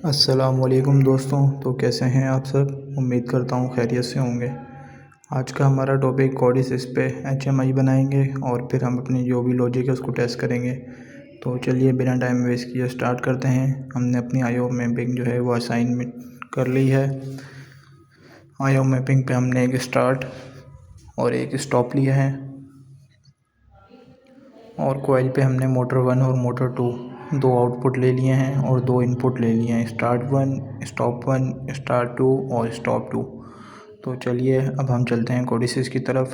अस्सलामुअलैकुम दोस्तों। तो कैसे हैं आप सब? उम्मीद करता हूँ खैरियत से होंगे। आज का हमारा टॉपिक कोडिस इस पे HMI बनाएंगे और फिर हम अपनी जो भी लॉजिक है उसको टेस्ट करेंगे। तो चलिए बिना टाइम वेस्ट किए स्टार्ट करते हैं। हमने अपनी IO मैपिंग जो है वो असाइनमेंट कर ली है। IO मैपिंग पे हमने एक स्टार्ट और एक स्टॉप लिया है और कोयल पे हमने मोटर 1 और मोटर 2 दो आउटपुट ले लिए हैं और दो इनपुट ले लिए हैं, स्टार्ट 1, स्टॉप 1, स्टार्ट 2 और स्टॉप 2। तो चलिए अब हम चलते हैं कोडिसिस की तरफ।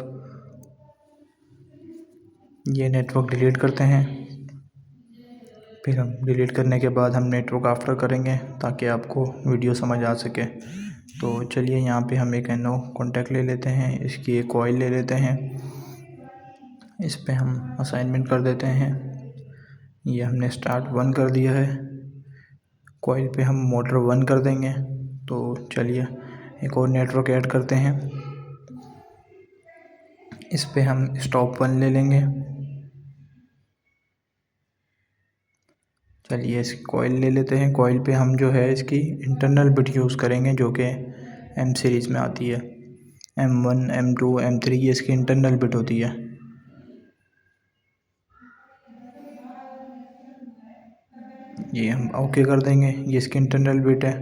ये नेटवर्क डिलीट करते हैं, फिर हम डिलीट करने के बाद हम नेटवर्क आफ्टर करेंगे ताकि आपको वीडियो समझ आ सके। तो चलिए यहाँ पे हम एक NO कॉन्टैक्ट ले लेते हैं, इसकी एक कॉइल ले लेते हैं, इस पे हम असाइनमेंट कर देते हैं। ये हमने स्टार्ट 1 कर दिया है, कॉइल पे हम मोटर 1 कर देंगे। तो चलिए एक और नेटवर्क ऐड करते हैं, इस पे हम स्टॉप 1 ले लेंगे। चलिए इस कॉइल ले लेते हैं, कॉइल पे हम जो है इसकी इंटरनल बिट यूज़ करेंगे जो कि M सीरीज़ में आती है। M1, M2, M3 ये इसकी इंटरनल बिट होती है। ये हम ओके कर देंगे, ये इसकी इंटरनल बिट है।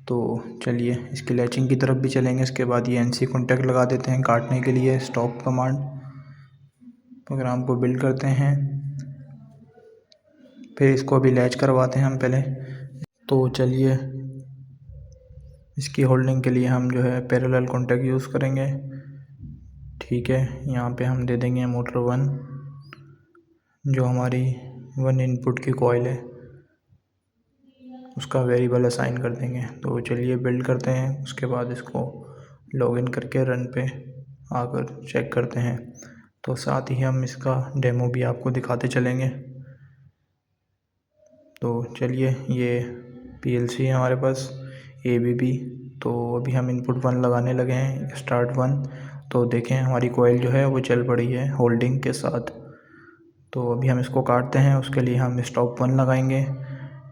तो चलिए इसकी लैचिंग की तरफ भी चलेंगे। इसके बाद ये NC कॉन्टैक्ट लगा देते हैं काटने के लिए। स्टॉप कमांड प्रोग्राम को बिल्ड करते हैं, फिर इसको अभी लैच करवाते हैं हम पहले। तो चलिए इसकी होल्डिंग के लिए हम जो है पैरेलल कॉन्टैक्ट यूज़ करेंगे। ठीक है, यहाँ पे हम दे देंगे मोटर 1 जो हमारी 1 इनपुट की कॉइल है उसका वेरिएबल असाइन कर देंगे। तो चलिए बिल्ड करते हैं, उसके बाद इसको लॉगिन करके रन पे आकर चेक करते हैं। तो साथ ही हम इसका डेमो भी आपको दिखाते चलेंगे। तो चलिए ये PLC है हमारे पास ABB। तो अभी हम इनपुट 1 लगाने लगे हैं, स्टार्ट 1। तो देखें हमारी कोयल जो है वो चल पड़ी है होल्डिंग के साथ। तो अभी हम इसको काटते हैं, उसके लिए हम स्टॉप 1 लगाएंगे।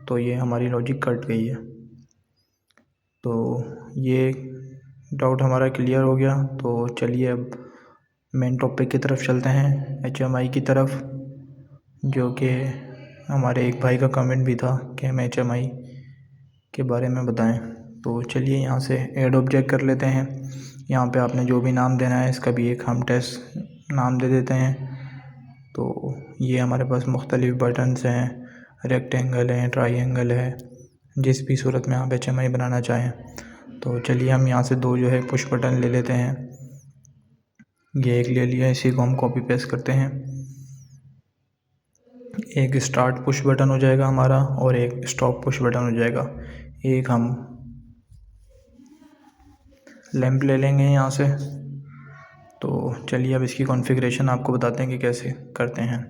तो ये हमारी लॉजिक कट गई है। तो ये डाउट हमारा क्लियर हो गया। तो चलिए अब मेन टॉपिक की तरफ चलते हैं, HMI की तरफ, जो कि हमारे एक भाई का कमेंट भी था कि हम HMI के बारे में बताएं। तो चलिए यहाँ से ऐड ऑब्जेक्ट कर लेते हैं। यहाँ पे आपने जो भी नाम देना है इसका भी एक हम टेस्ट नाम दे देते हैं। तो ये हमारे पास मुख्तलिफ़ बटन्स हैं, रेक्टेंगल है, ट्राइंगल है, जिस भी सूरत में आप HMI बनाना चाहें। तो चलिए हम यहाँ से दो जो है पुश बटन ले लेते हैं। ये एक ले लिया, इसी को हम कॉपी पेस्ट करते हैं। एक स्टार्ट पुश बटन हो जाएगा हमारा और एक स्टॉप पुश बटन हो जाएगा। एक हम लैंप ले लेंगे यहाँ से। तो चलिए अब इसकी कॉन्फ़िगरेशन आपको बताते हैं कि कैसे करते हैं।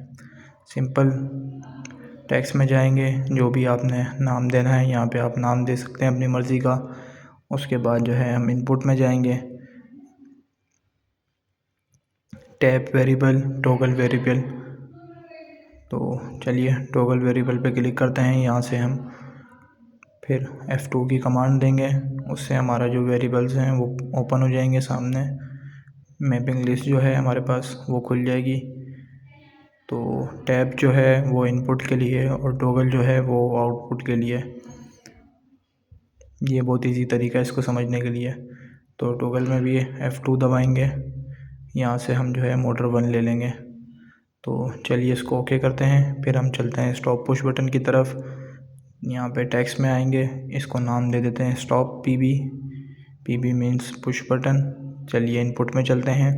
सिंपल टेक्स्ट में जाएंगे, जो भी आपने नाम देना है यहाँ पे आप नाम दे सकते हैं अपनी मर्ज़ी का। उसके बाद जो है हम इनपुट में जाएंगे, टैप वेरिएबल, टॉगल वेरिएबल। तो चलिए टॉगल वेरिएबल पे क्लिक करते हैं। यहाँ से हम फिर F2 की कमांड देंगे, उससे हमारा जो वेरिएबल्स हैं वो ओपन हो जाएंगे सामने। मैपिंग लिस्ट जो है हमारे पास वो खुल जाएगी। तो टैब जो है वो इनपुट के लिए और टॉगल जो है वो आउटपुट के लिए। ये बहुत इजी तरीका है इसको समझने के लिए। तो टॉगल में भी F2 दबाएंगे, यहाँ से हम जो है मोटर 1 ले लेंगे। तो चलिए इसको ओके करते हैं, फिर हम चलते हैं स्टॉप पुश बटन की तरफ। यहाँ पे टेक्स्ट में आएंगे, इसको नाम दे देते हैं stop PB means push button. चलिए इनपुट में चलते हैं,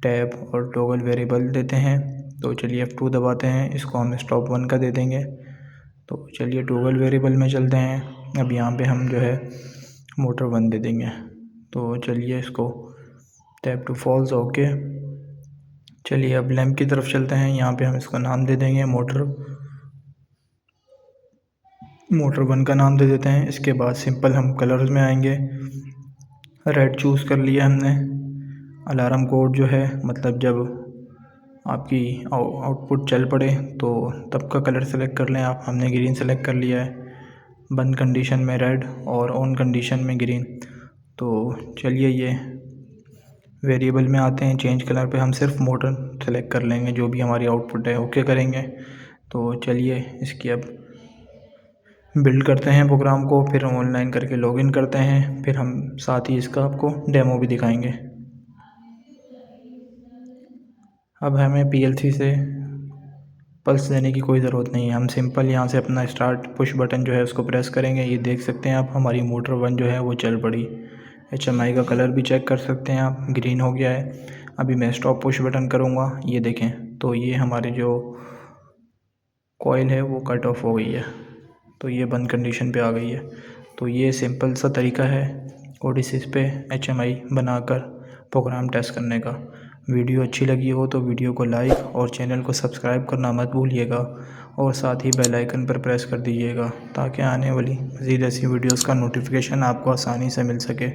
टैब और टॉगल वेरिएबल देते हैं। तो चलिए F2 दबाते हैं, इसको हम स्टॉप 1 का दे देंगे। तो चलिए टॉगल वेरिएबल में चलते हैं, अब यहाँ पे हम जो है मोटर 1 दे देंगे। तो चलिए इसको टैप टू फॉल्स ओके। चलिए अब लैंप की तरफ चलते हैं, यहाँ पे हम इसको नाम दे देंगे मोटर 1 का नाम दे देते हैं। इसके बाद सिंपल हम कलर्स में आएंगे, रेड चूज़ कर लिया हमने। अलार्म कोड जो है मतलब जब आपकी आउटपुट चल पड़े तो तब का कलर सेलेक्ट कर लें आप, हमने ग्रीन सेलेक्ट कर लिया है। बंद कंडीशन में रेड और ऑन कंडीशन में ग्रीन। तो चलिए ये वेरिएबल में आते हैं। चेंज कलर पे हम सिर्फ मोटर सेलेक्ट कर लेंगे, जो भी हमारी आउटपुट है ओके करेंगे। तो चलिए इसकी अब बिल्ड करते हैं प्रोग्राम को, फिर ऑनलाइन करके लॉगिन करते हैं, फिर हम साथ ही इसका आपको डेमो भी दिखाएंगे। अब हमें पीएलसी से पल्स देने की कोई ज़रूरत नहीं है, हम सिंपल यहाँ से अपना स्टार्ट पुश बटन जो है उसको प्रेस करेंगे। ये देख सकते हैं आप, हमारी मोटर 1 जो है वो चल पड़ी। HMI का कलर भी चेक कर सकते हैं आप, ग्रीन हो गया है। अभी मैं स्टॉप पुश बटन करूँगा, ये देखें तो ये हमारी जो कॉइल है वो कट ऑफ हो गई है, तो ये बंद कंडीशन पे आ गई है। तो ये सिंपल सा तरीका है ओडिसिस पे HMI बनाकर प्रोग्राम टेस्ट करने का। वीडियो अच्छी लगी हो तो वीडियो को लाइक और चैनल को सब्सक्राइब करना मत भूलिएगा, और साथ ही बेल आइकन पर प्रेस कर दीजिएगा ताकि आने वाली मज़ीद ऐसी वीडियोस का नोटिफिकेशन आपको आसानी से मिल सके।